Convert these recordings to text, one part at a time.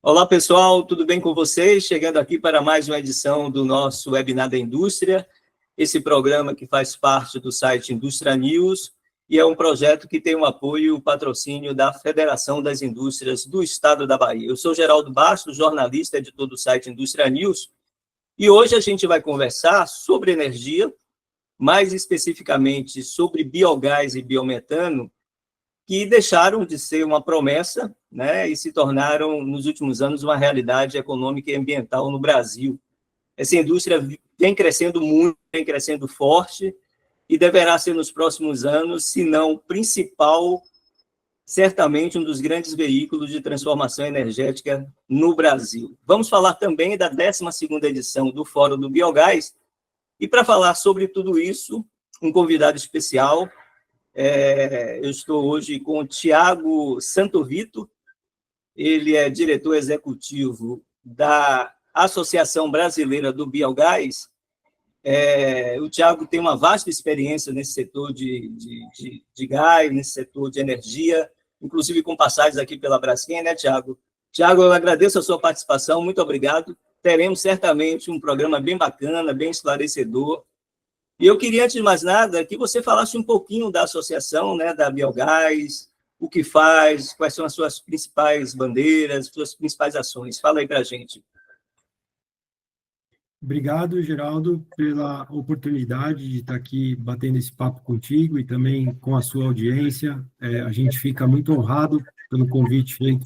Olá, pessoal, tudo bem com vocês? Chegando aqui para mais uma edição do nosso Webinar da Indústria, esse programa que faz parte do site Indústria News e é um projeto que tem o apoio e o patrocínio da Federação das Indústrias do Estado da Bahia. Eu sou Geraldo Bastos, jornalista, editor do site Indústria News, e hoje a gente vai conversar sobre energia, mais especificamente sobre biogás e biometano, que deixaram de ser uma promessa, né, e se tornaram, nos últimos anos, uma realidade econômica e ambiental no Brasil. Essa indústria vem crescendo muito, vem crescendo forte, e deverá ser nos próximos anos, se não o principal, certamente um dos grandes veículos de transformação energética no Brasil. Vamos falar também da 12ª edição do Fórum do Biogás, e para falar sobre tudo isso, um convidado especial. Eu estou hoje com o Thiago Santovito, ele é diretor executivo da Associação Brasileira do Biogás. O Thiago tem uma vasta experiência nesse setor de gás, nesse setor de energia, inclusive com passagens aqui pela Braskem, né, Thiago? Thiago, eu agradeço a sua participação, muito obrigado. Teremos certamente um programa bem bacana, bem esclarecedor. E eu queria, antes de mais nada, que você falasse um pouquinho da associação, né, da Biogás, o que faz, quais são as suas principais bandeiras, suas principais ações. Fala aí para a gente. Obrigado, Geraldo, pela oportunidade de estar aqui batendo esse papo contigo e também com a sua audiência. A gente fica muito honrado pelo convite feito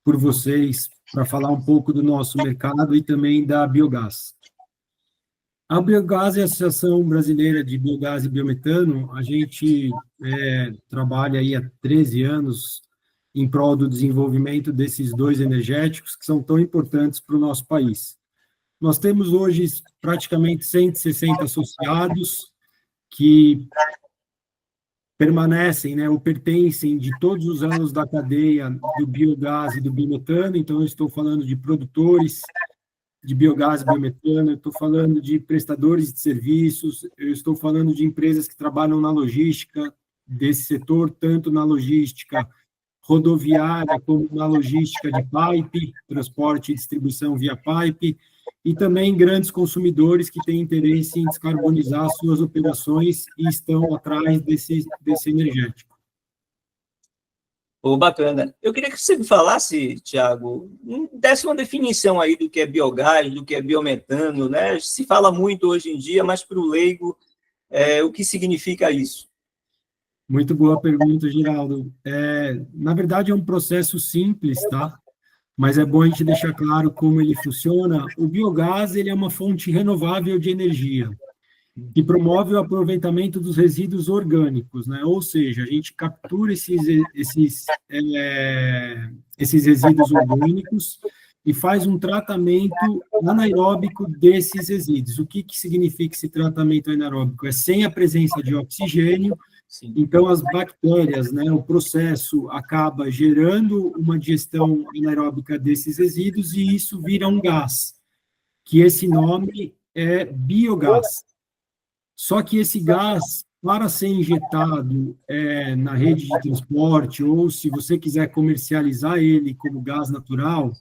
por vocês para falar um pouco do nosso mercado e também da Biogás. A Biogás é a Associação Brasileira de Biogás e Biometano. A gente trabalha aí há 13 anos em prol do desenvolvimento desses dois energéticos que são tão importantes para o nosso país. Nós temos hoje praticamente 160 associados que permanecem, né, ou pertencem de todos os anos da cadeia do biogás e do biometano. Então, eu estou falando de produtores de biogás e biometano, eu estou falando de prestadores de serviços, eu estou falando de empresas que trabalham na logística desse setor, tanto na logística rodoviária como na logística de pipe, transporte e distribuição via pipe, e também grandes consumidores que têm interesse em descarbonizar suas operações e estão atrás desse energético. Bacana. Eu queria que você me falasse, Thiago, desse uma definição aí do que é biogás, do que é biometano, né? Se fala muito hoje em dia, mas para o leigo, o que significa isso? Muito boa pergunta, Geraldo. Na verdade, é um processo simples, tá? Mas é bom a gente deixar claro como ele funciona. O biogás, ele é uma fonte renovável de energia que promove o aproveitamento dos resíduos orgânicos, né? Ou seja, a gente captura esses resíduos orgânicos e faz um tratamento anaeróbico desses resíduos. O que significa esse tratamento anaeróbico? É sem a presença de oxigênio. Sim. Então, as bactérias, né, o processo acaba gerando uma digestão anaeróbica desses resíduos e isso vira um gás, que esse nome é biogás. Só que esse gás, para ser injetado na rede de transporte, ou se você quiser comercializar ele como gás natural,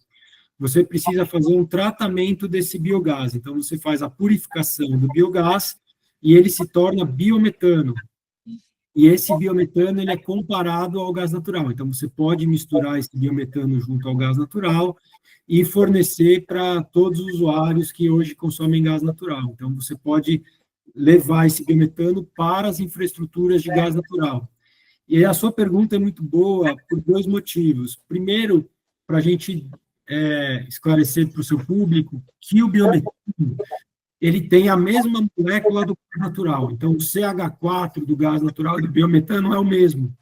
você precisa fazer um tratamento desse biogás. Então, você faz a purificação do biogás e ele se torna biometano. E esse biometano ele é comparado ao gás natural. Então, você pode misturar esse biometano junto ao gás natural e fornecer para todos os usuários que hoje consomem gás natural. Então, você pode levar esse biometano para as infraestruturas de gás natural. E a sua pergunta é muito boa por dois motivos. Primeiro, para a gente esclarecer para o seu público que o biometano ele tem a mesma molécula do gás natural. Então, o CH4 do gás natural e do biometano é o mesmo.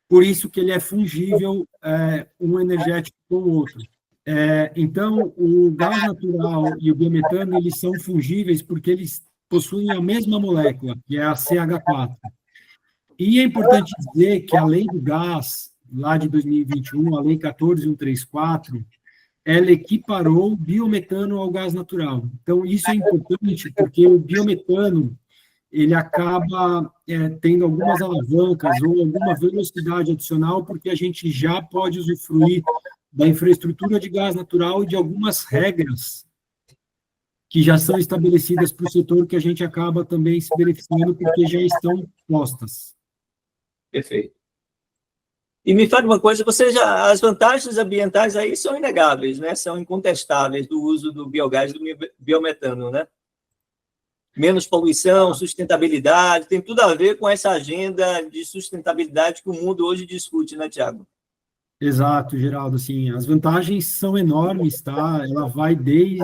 Por isso que ele é fungível um energético com o outro. Então, o gás natural e o biometano, eles são fungíveis porque eles possuem a mesma molécula, que é a CH4. E é importante dizer que a lei do gás, lá de 2021, a lei 14134, ela equiparou o biometano ao gás natural. Então, isso é importante porque o biometano, ele acaba tendo algumas alavancas ou alguma velocidade adicional, porque a gente já pode usufruir da infraestrutura de gás natural e de algumas regras que já são estabelecidas para o setor, que a gente acaba também se beneficiando porque já estão postas. Perfeito. E me fale uma coisa, as vantagens ambientais aí são inegáveis, né? São incontestáveis do uso do biogás e do biometano, né? Menos poluição, sustentabilidade, tem tudo a ver com essa agenda de sustentabilidade que o mundo hoje discute, né, Tiago? Exato, Geraldo, assim, as vantagens são enormes, tá? Ela vai desde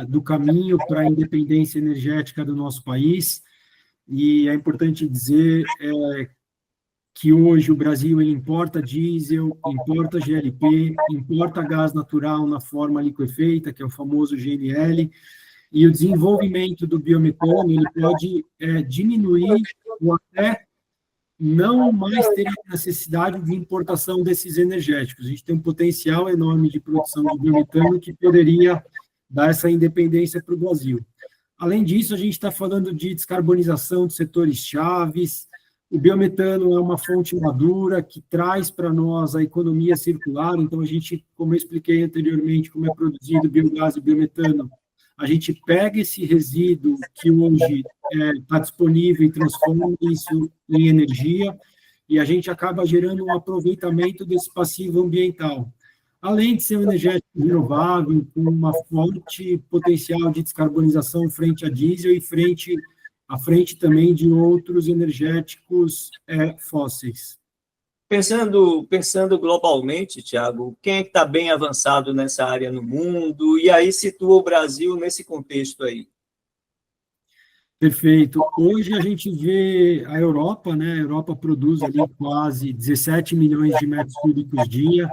do caminho para a independência energética do nosso país, e é importante dizer que hoje o Brasil ele importa diesel, importa GLP, importa gás natural na forma liquefeita, que é o famoso GNL, e o desenvolvimento do biometano ele pode diminuir ou até não mais ter necessidade de importação desses energéticos. A gente tem um potencial enorme de produção de biometano que poderia dar essa independência para o Brasil. Além disso, a gente está falando de descarbonização de setores chaves. O biometano é uma fonte madura que traz para nós a economia circular. Então, a gente, como eu expliquei anteriormente, como é produzido biogás e biometano, a gente pega esse resíduo que hoje está disponível e transforma isso em energia, e a gente acaba gerando um aproveitamento desse passivo ambiental. Além de ser um energético renovável, com uma forte potencial de descarbonização frente a diesel e à frente também de outros energéticos fósseis. Pensando globalmente, Tiago, quem é que está bem avançado nessa área no mundo? E aí situa o Brasil nesse contexto aí. Perfeito. Hoje a gente vê a Europa, né? A Europa produz ali quase 17 milhões de metros cúbicos dia.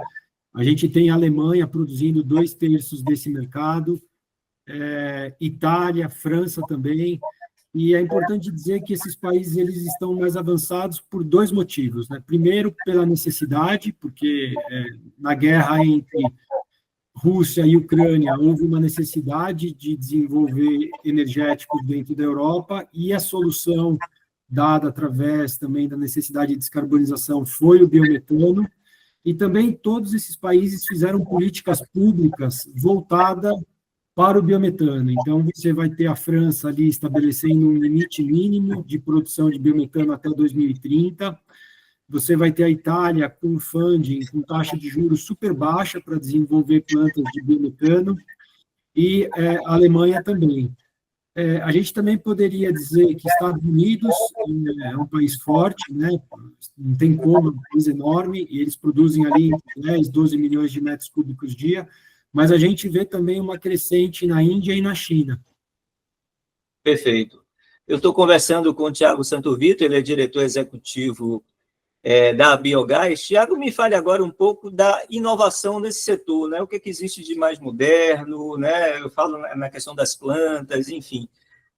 A gente tem a Alemanha produzindo 2/3 desse mercado, Itália, França também. E é importante dizer que esses países eles estão mais avançados por dois motivos, né? Primeiro, pela necessidade, porque na guerra entre Rússia e Ucrânia houve uma necessidade de desenvolver energéticos dentro da Europa, e a solução dada através também da necessidade de descarbonização foi o biometano, e também todos esses países fizeram políticas públicas voltadas para o biometano. Então, você vai ter a França ali estabelecendo um limite mínimo de produção de biometano até 2030, você vai ter a Itália com funding, com taxa de juros super baixa para desenvolver plantas de biometano, e a Alemanha também. A gente também poderia dizer que Estados Unidos é um país forte, né? Não tem como, é um país enorme, e eles produzem ali 10, 12 milhões de metros cúbicos dia, mas a gente vê também uma crescente na Índia e na China. Perfeito. Eu estou conversando com o Tiago Santovito, ele é diretor executivo da Biogás. Tiago, me fale agora um pouco da inovação nesse setor, né? O que existe de mais moderno, né? Eu falo na questão das plantas, enfim.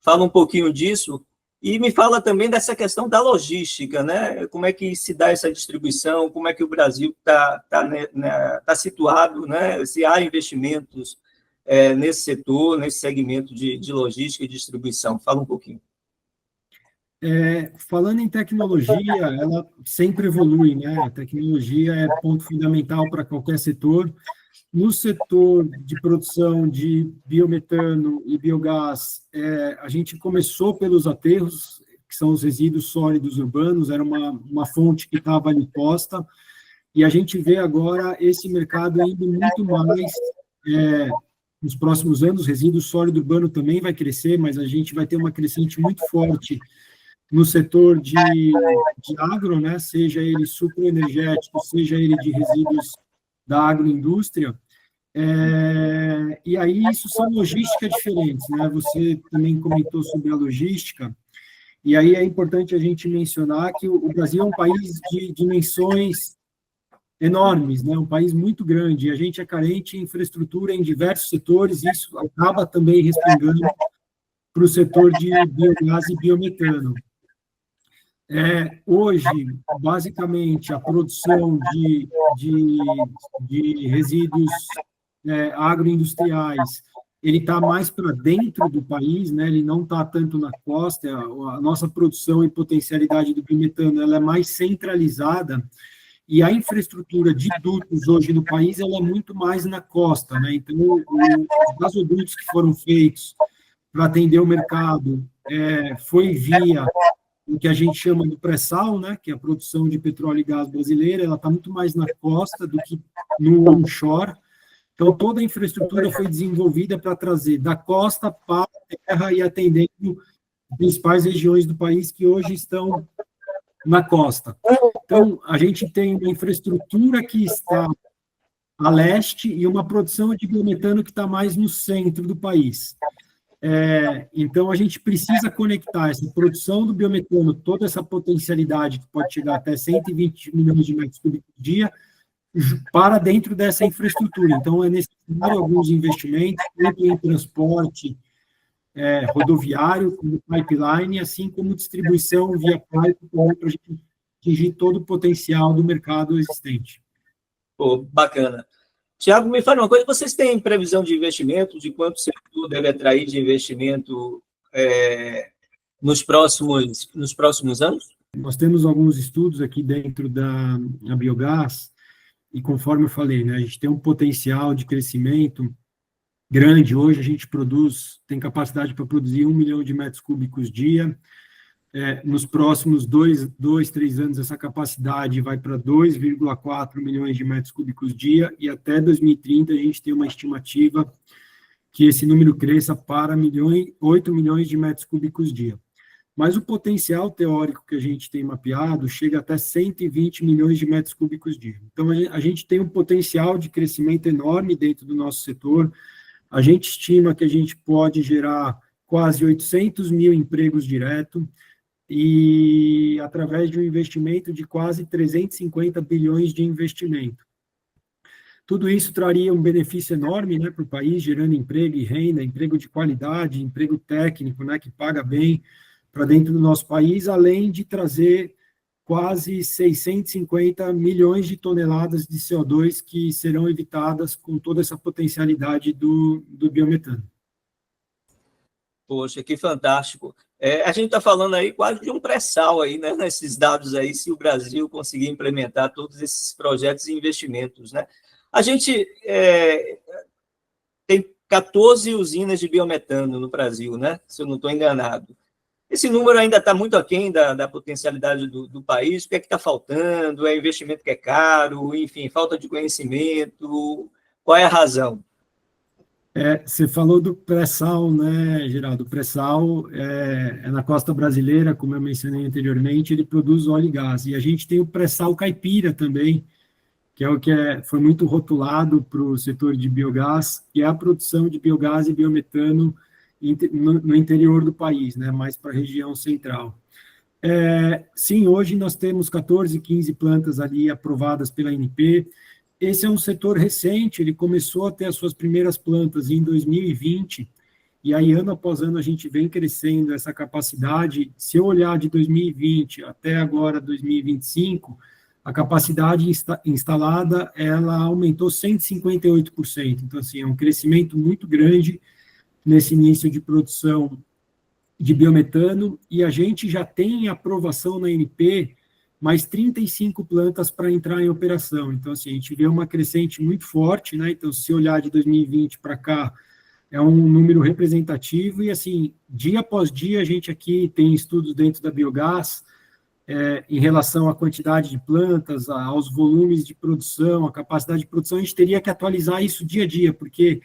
Fala um pouquinho disso e me fala também dessa questão da logística, né? Como é que se dá essa distribuição, como é que o Brasil tá situado, né? Se há investimentos nesse setor, nesse segmento de logística e distribuição. Fala um pouquinho. Falando em tecnologia, ela sempre evolui, né? A tecnologia é ponto fundamental para qualquer setor. No setor de produção de biometano e biogás, a gente começou pelos aterros, que são os resíduos sólidos urbanos, era uma fonte que estava ali posta, e a gente vê agora esse mercado indo muito mais nos próximos anos. Resíduo sólido urbano também vai crescer, mas a gente vai ter uma crescente muito forte no setor de agro, né, seja ele sucroenergético, seja ele de resíduos da agroindústria, e aí isso são logísticas diferentes, né, você também comentou sobre a logística, e aí é importante a gente mencionar que o Brasil é um país de dimensões enormes, né, um país muito grande, e a gente é carente em infraestrutura em diversos setores, e isso acaba também respingando para o setor de biogás e biometano. Hoje, basicamente, a produção de resíduos agroindustriais, ele está mais para dentro do país, né? Ele não está tanto na costa. A nossa produção e potencialidade do biometano ela é mais centralizada, e a infraestrutura de dutos hoje no país ela é muito mais na costa, né? Então, os gasodutos que foram feitos para atender o mercado foi via o que a gente chama de pré-sal, né? Que é a produção de petróleo e gás brasileira, ela está muito mais na costa do que no onshore. Então, toda a infraestrutura foi desenvolvida para trazer da costa para a terra e atendendo as principais regiões do país que hoje estão na costa. Então, a gente tem uma infraestrutura que está a leste e uma produção de biometano que está mais no centro do país. Então, a gente precisa conectar essa produção do biometano, toda essa potencialidade que pode chegar até 120 milhões de metros cúbicos por dia, para dentro dessa infraestrutura. Então, é necessário alguns investimentos, tanto em transporte rodoviário, como pipeline, assim como distribuição via pipe, para a gente atingir todo o potencial do mercado existente. Pô, bacana. Tiago, me fala uma coisa, vocês têm previsão de investimento, de quanto o setor deve atrair de investimento nos próximos anos? Nós temos alguns estudos aqui dentro da Biogás, e conforme eu falei, né, a gente tem um potencial de crescimento grande. Hoje a gente tem capacidade para produzir 1 milhão de metros cúbicos dia. Nos próximos 3 anos, essa capacidade vai para 2,4 milhões de metros cúbicos dia, e até 2030 a gente tem uma estimativa que esse número cresça para 8 milhões de metros cúbicos dia. Mas o potencial teórico que a gente tem mapeado chega até 120 milhões de metros cúbicos dia. Então, a gente tem um potencial de crescimento enorme dentro do nosso setor. A gente estima que a gente pode gerar quase 800 mil empregos diretos e através de um investimento de quase 350 bilhões de investimento. Tudo isso traria um benefício enorme, né, para o país, gerando emprego e renda, emprego de qualidade, emprego técnico, né, que paga bem, para dentro do nosso país, além de trazer quase 650 milhões de toneladas de CO2 que serão evitadas com toda essa potencialidade do biometano. Poxa, que fantástico. A gente está falando aí quase de um pré-sal aí, né, nesses dados aí, se o Brasil conseguir implementar todos esses projetos e investimentos, né? A gente tem 14 usinas de biometano no Brasil, né, se eu não estou enganado. Esse número ainda está muito aquém da potencialidade do país. O que é que está faltando? É investimento que é caro? Enfim, falta de conhecimento? Qual é a razão? Você falou do pré-sal, né, Geraldo? O pré-sal é na costa brasileira, como eu mencionei anteriormente, ele produz óleo e gás. E a gente tem o pré-sal caipira também, que é o que foi muito rotulado para o setor de biogás, que é a produção de biogás e biometano no interior do país, né, mais para a região central. Sim, hoje nós temos 14, 15 plantas ali aprovadas pela ANP. Esse é um setor recente, ele começou a ter as suas primeiras plantas em 2020, e aí ano após ano a gente vem crescendo essa capacidade. Se eu olhar de 2020 até agora 2025, a capacidade instalada, ela aumentou 158%. Então, assim, é um crescimento muito grande nesse início de produção de biometano, e a gente já tem aprovação na ANP mais 35 plantas para entrar em operação. Então, assim, a gente vê uma crescente muito forte, né? Então, se olhar de 2020 para cá, é um número representativo, e, assim, dia após dia, a gente aqui tem estudos dentro da Biogás, em relação à quantidade de plantas, aos volumes de produção, a capacidade de produção. A gente teria que atualizar isso dia a dia, porque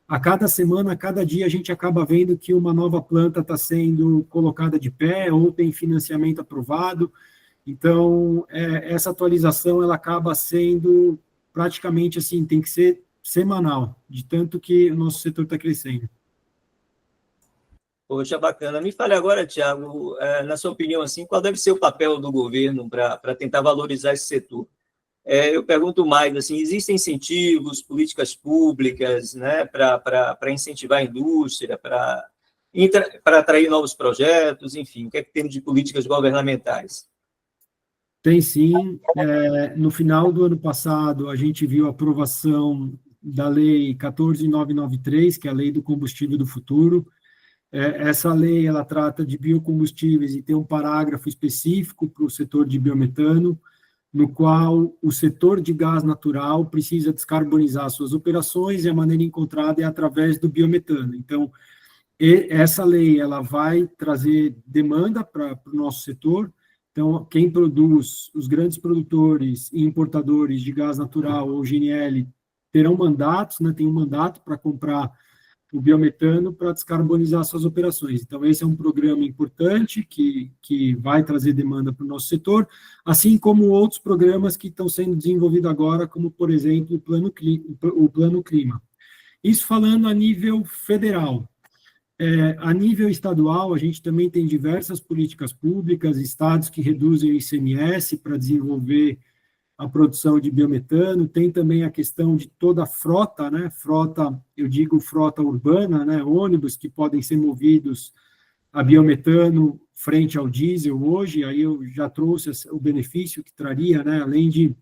a cada semana, a cada dia, a gente acaba vendo que uma nova planta está sendo colocada de pé ou tem financiamento aprovado. Então, essa atualização ela acaba sendo praticamente assim, tem que ser semanal, de tanto que o nosso setor está crescendo. Poxa, bacana. Me fale agora, Tiago, na sua opinião, assim, qual deve ser o papel do governo para tentar valorizar esse setor? Eu pergunto mais, assim, existem incentivos, políticas públicas, né, para incentivar a indústria, para atrair novos projetos, enfim, o que é que temos de políticas governamentais? Tem sim. No final do ano passado, a gente viu a aprovação da Lei 14.993, que é a Lei do Combustível do Futuro. Essa lei, ela trata de biocombustíveis e tem um parágrafo específico para o setor de biometano. no qual o setor de gás natural precisa descarbonizar suas operações e a maneira encontrada é através do biometano. Então, essa lei ela vai trazer demanda para o nosso setor. Então, quem produz, os grandes produtores e importadores de gás natural ou GNL terão mandatos, né, tem um mandato para comprar o biometano para descarbonizar suas operações. Então, esse é um programa importante que vai trazer demanda para o nosso setor, assim como outros programas que estão sendo desenvolvidos agora, como, por exemplo, o Plano Clima. Isso falando a nível federal. A nível estadual, a gente também tem diversas políticas públicas, estados que reduzem o ICMS para desenvolver a produção de biometano, tem também a questão de toda a frota, né, frota, eu digo frota urbana, né, ônibus que podem ser movidos a biometano frente ao diesel hoje, aí eu já trouxe o benefício que traria, né, além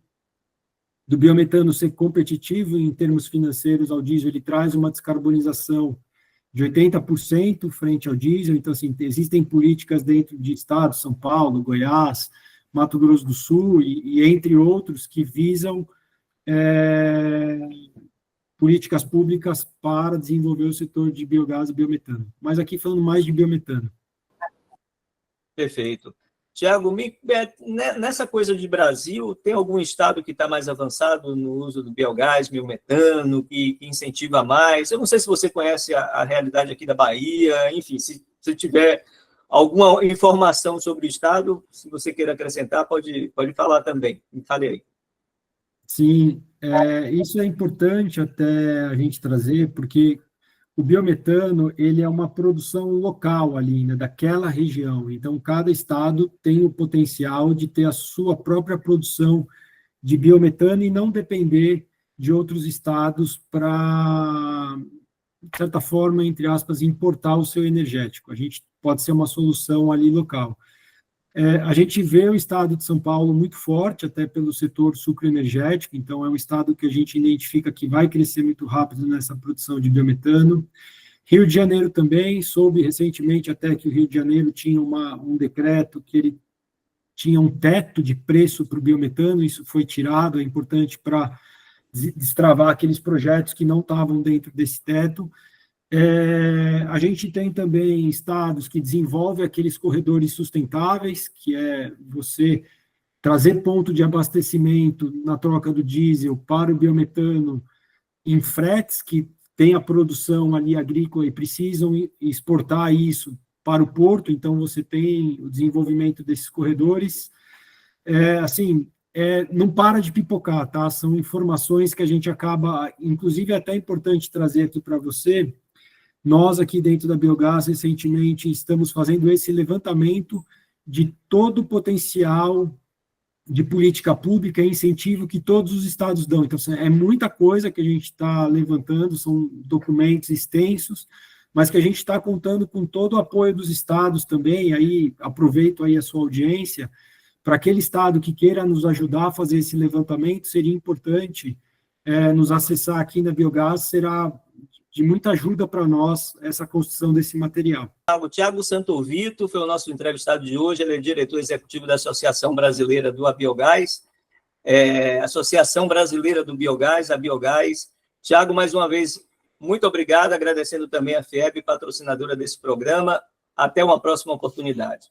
do biometano ser competitivo em termos financeiros ao diesel, ele traz uma descarbonização de 80% frente ao diesel, então, assim, existem políticas dentro de estados, São Paulo, Goiás, Mato Grosso do Sul, e entre outros, que visam políticas públicas para desenvolver o setor de biogás e biometano. Mas aqui falando mais de biometano. Perfeito. Tiago, nessa coisa de Brasil, tem algum estado que está mais avançado no uso do biogás, biometano, que incentiva mais? Eu não sei se você conhece a realidade aqui da Bahia, enfim, se tiver alguma informação sobre o estado, se você queira acrescentar, pode falar também. Me fale aí. Sim, isso é importante até a gente trazer, porque o biometano, ele é uma produção local ali, né, daquela região. Então, cada estado tem o potencial de ter a sua própria produção de biometano e não depender de outros estados para, de certa forma, entre aspas, importar o seu energético. A gente pode ser uma solução ali local. A gente vê o estado de São Paulo muito forte, até pelo setor sucroenergético, então é um estado que a gente identifica que vai crescer muito rápido nessa produção de biometano. Rio de Janeiro também, soube recentemente até que o Rio de Janeiro tinha um decreto que ele tinha um teto de preço para o biometano, isso foi tirado, é importante para destravar aqueles projetos que não estavam dentro desse teto. A gente tem também estados que desenvolvem aqueles corredores sustentáveis, que é você trazer ponto de abastecimento na troca do diesel para o biometano em fretes que tem a produção ali agrícola e precisam exportar isso para o porto, então você tem o desenvolvimento desses corredores. Não para de pipocar, tá? São informações que a gente acaba, inclusive é até importante trazer aqui para você. Nós, aqui dentro da Biogás, recentemente, estamos fazendo esse levantamento de todo o potencial de política pública e incentivo que todos os estados dão. Então, é muita coisa que a gente está levantando, são documentos extensos, mas que a gente está contando com todo o apoio dos estados também. Aí, aproveito aí a sua audiência, para aquele estado que queira nos ajudar a fazer esse levantamento, seria importante nos acessar aqui na Biogás, será de muita ajuda para nós essa construção desse material. O Tiago Santovito foi o nosso entrevistado de hoje, ele é diretor executivo da Associação Brasileira do Biogás, Associação Brasileira do Biogás, a Biogás. Tiago, mais uma vez, muito obrigado, agradecendo também a FIEB, patrocinadora desse programa. Até uma próxima oportunidade.